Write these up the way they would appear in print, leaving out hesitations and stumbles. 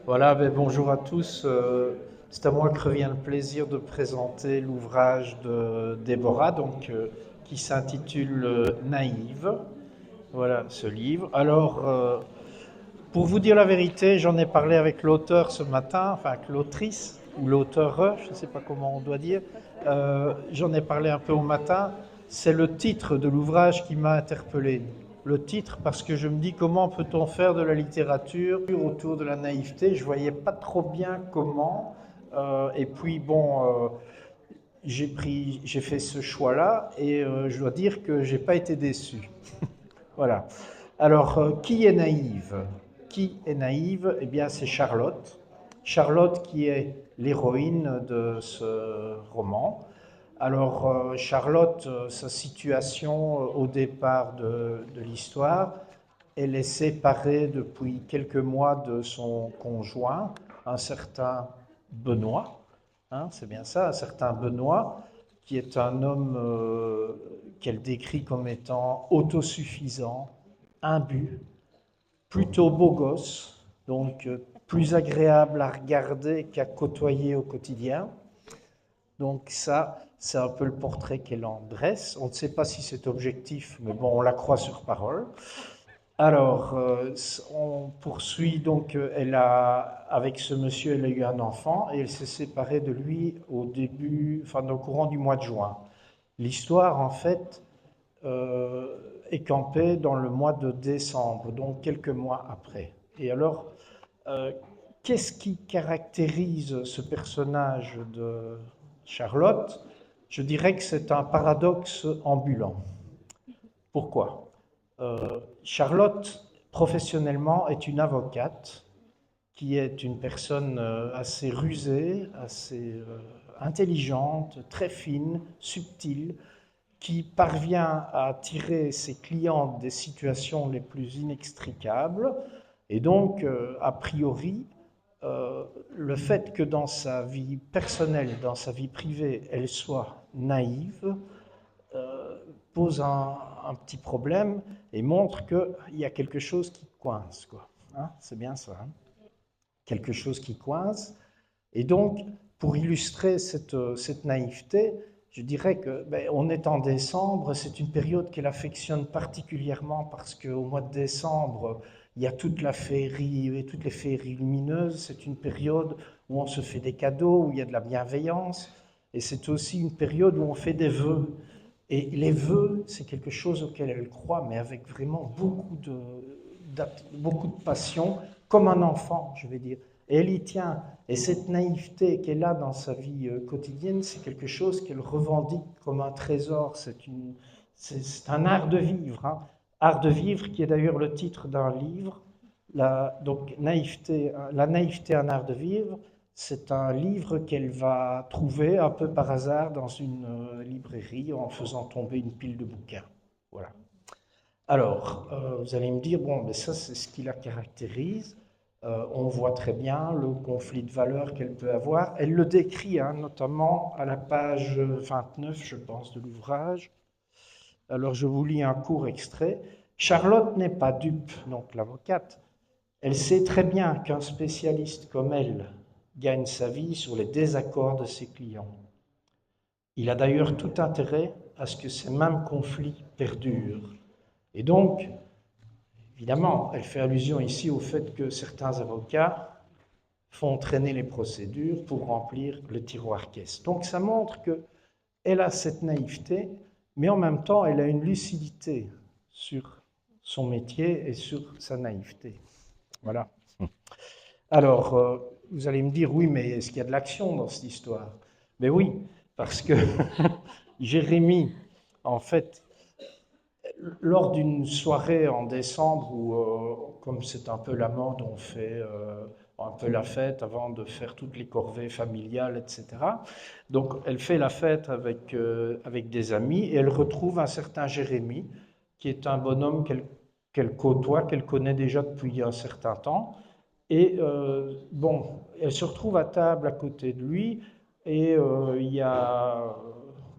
Voilà, ben bonjour à tous. C'est à moi que revient le plaisir de présenter l'ouvrage de Déborah, qui s'intitule Naïve. Voilà ce livre. Alors, pour vous dire la vérité, j'en ai parlé avec l'auteur ce matin, enfin avec l'autrice ou l'auteur, je ne sais pas comment on doit dire. J'en ai parlé un peu au matin. C'est le titre de l'ouvrage qui m'a interpellé. Le titre, parce que je me dis comment peut-on faire de la littérature autour de la naïveté. Je voyais pas trop bien comment. Et puis bon, j'ai fait ce choix-là et je dois dire que j'ai pas été déçu. Voilà. Alors, qui est naïve? Qui est naïve? Eh bien, c'est Charlotte. Charlotte qui est l'héroïne de ce roman. Alors, Charlotte, sa situation au départ de l'histoire, elle est séparée depuis quelques mois de son conjoint, un certain Benoît, hein, c'est bien ça, un certain Benoît, qui est un homme qu'elle décrit comme étant autosuffisant, imbu, plutôt beau gosse, donc plus agréable à regarder qu'à côtoyer au quotidien. Donc ça, c'est un peu le portrait qu'elle en dresse. On ne sait pas si c'est objectif, mais bon, on la croit sur parole. Alors, on poursuit donc, avec ce monsieur, elle a eu un enfant et elle s'est séparée de lui au courant du mois de juin. L'histoire, en fait, est campée dans le mois de décembre, donc quelques mois après. Et alors, euh, qu'est-ce qui caractérise ce personnage de Charlotte? Je dirais que c'est un paradoxe ambulant. Pourquoi? Charlotte, professionnellement, est une avocate qui est une personne assez rusée, assez intelligente, très fine, subtile, qui parvient à tirer ses clients des situations les plus inextricables. Et donc, a priori, le fait que dans sa vie personnelle, dans sa vie privée, elle soit naïve, euh, pose un petit problème et montre qu'il y a quelque chose qui coince, quoi. Hein, c'est bien ça. Hein, quelque chose qui coince. Et donc, pour illustrer cette naïveté, je dirais que on est en décembre, c'est une période qu'elle affectionne particulièrement parce qu'au mois de décembre, il y a toute la féerie et toutes les féeries lumineuses. C'est une période où on se fait des cadeaux, où il y a de la bienveillance. Et c'est aussi une période où on fait des vœux. Et les vœux, c'est quelque chose auquel elle croit, mais avec vraiment beaucoup de passion, comme un enfant, je vais dire. Et elle y tient. Et cette naïveté qu'elle a dans sa vie quotidienne, c'est quelque chose qu'elle revendique comme un trésor. C'est un art de vivre. Hein. Art de vivre qui est d'ailleurs le titre d'un livre. La naïveté, un art de vivre, c'est un livre qu'elle va trouver un peu par hasard dans une librairie en faisant tomber une pile de bouquins. Voilà. Alors, vous allez me dire, bon, mais ça, c'est ce qui la caractérise. On voit très bien le conflit de valeurs qu'elle peut avoir. Elle le décrit, hein, notamment à la page 29, je pense, de l'ouvrage. Alors, je vous lis un court extrait. Charlotte n'est pas dupe, donc l'avocate. Elle sait très bien qu'un spécialiste comme elle gagne sa vie sur les désaccords de ses clients. Il a d'ailleurs tout intérêt à ce que ces mêmes conflits perdurent. Et donc, évidemment, elle fait allusion ici au fait que certains avocats font traîner les procédures pour remplir le tiroir caisse. Donc ça montre qu'elle a cette naïveté, mais en même temps, elle a une lucidité sur son métier et sur sa naïveté. Voilà. Alors, vous allez me dire, oui, mais est-ce qu'il y a de l'action dans cette histoire? Mais oui, parce que Jérémie, en fait, lors d'une soirée en décembre où, comme c'est un peu la mode, on fait un peu la fête avant de faire toutes les corvées familiales, etc. Donc, elle fait la fête avec des amis et elle retrouve un certain Jérémie, qui est un bonhomme qu'elle côtoie, qu'elle connaît déjà depuis un certain temps. Et bon, elle se retrouve à table à côté de lui et il y a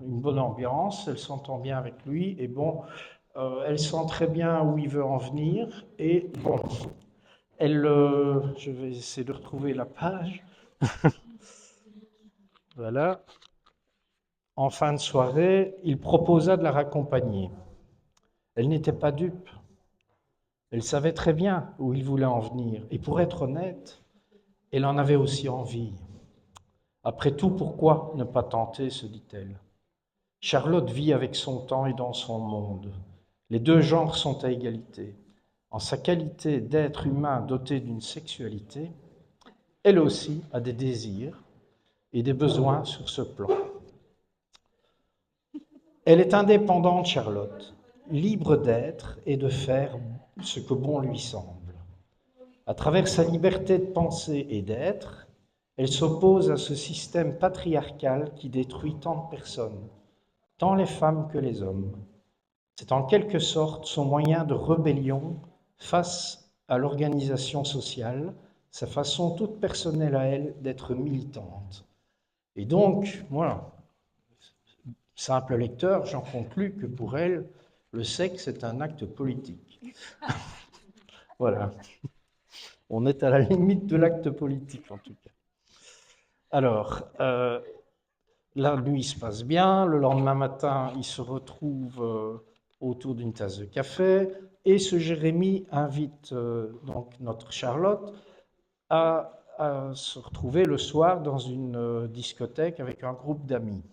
une bonne ambiance, elle s'entend bien avec lui et bon, elle sent très bien où il veut en venir et bon, Je vais essayer de retrouver la page. Voilà. En fin de soirée, il proposa de la raccompagner. Elle n'était pas dupe. Elle savait très bien où il voulait en venir. Et pour être honnête, elle en avait aussi envie. Après tout, pourquoi ne pas tenter, se dit-elle. Charlotte vit avec son temps et dans son monde. Les deux genres sont à égalité. En sa qualité d'être humain doté d'une sexualité, elle aussi a des désirs et des besoins sur ce plan. Elle est indépendante, Charlotte, libre d'être et de faire ce que bon lui semble. À travers sa liberté de penser et d'être, elle s'oppose à ce système patriarcal qui détruit tant de personnes, tant les femmes que les hommes. C'est en quelque sorte son moyen de rébellion face à l'organisation sociale, sa façon toute personnelle à elle d'être militante. Et donc, moi, simple lecteur, j'en conclus que pour elle, le sexe est un acte politique. Voilà. On est à la limite de l'acte politique, en tout cas. Alors, la nuit se passe bien. Le lendemain matin, ils se retrouvent autour d'une tasse de café. Et ce Jérémie invite donc notre Charlotte à se retrouver le soir dans une discothèque avec un groupe d'amis.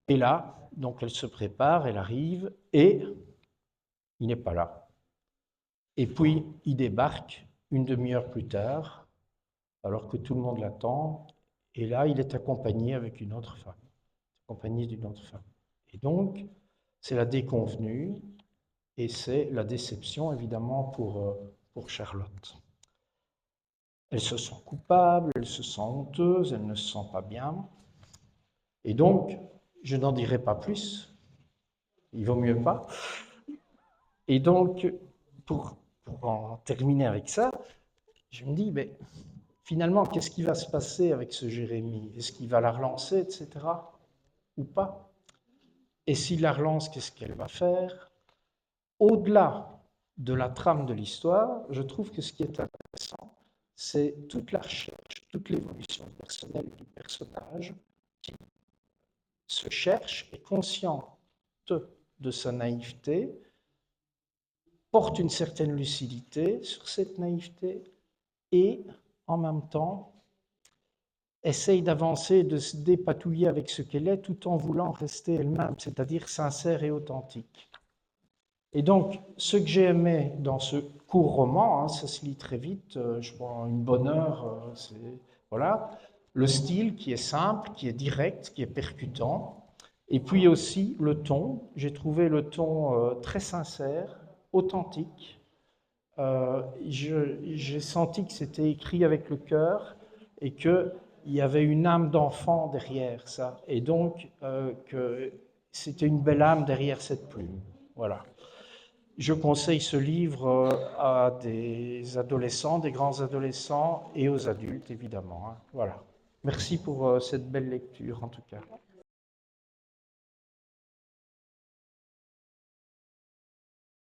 Et là, donc elle se prépare, elle arrive, et il n'est pas là. Et puis, il débarque une demi-heure plus tard, alors que tout le monde l'attend, et là, il est accompagné avec une autre femme, accompagné d'une autre femme. Et donc, c'est la déconvenue, et c'est la déception, évidemment, pour Charlotte. Elle se sent coupable, elle se sent honteuse, elle ne se sent pas bien. Et donc, je n'en dirai pas plus, il vaut mieux pas. Et donc, pour en terminer avec ça, je me dis, mais finalement, qu'est-ce qui va se passer avec ce Jérémie? Est-ce qu'il va la relancer, etc. ou pas? Et s'il la relance, qu'est-ce qu'elle va faire? Au-delà de la trame de l'histoire, je trouve que ce qui est intéressant, c'est toute la recherche, toute l'évolution personnelle du personnage qui se cherche, est consciente de sa naïveté, porte une certaine lucidité sur cette naïveté et, en même temps, essaye d'avancer, de se dépatouiller avec ce qu'elle est tout en voulant rester elle-même, c'est-à-dire sincère et authentique. Et donc, ce que j'ai aimé dans ce court roman, ça se lit très vite, je prends une bonne heure, voilà, le style qui est simple, qui est direct, qui est percutant, et puis aussi le ton. J'ai trouvé le ton très sincère, authentique. J'ai senti que c'était écrit avec le cœur et qu'il y avait une âme d'enfant derrière ça, et donc que c'était une belle âme derrière cette plume. Voilà. Je conseille ce livre à des adolescents, des grands adolescents et aux adultes, évidemment. Voilà. Merci pour cette belle lecture, en tout cas.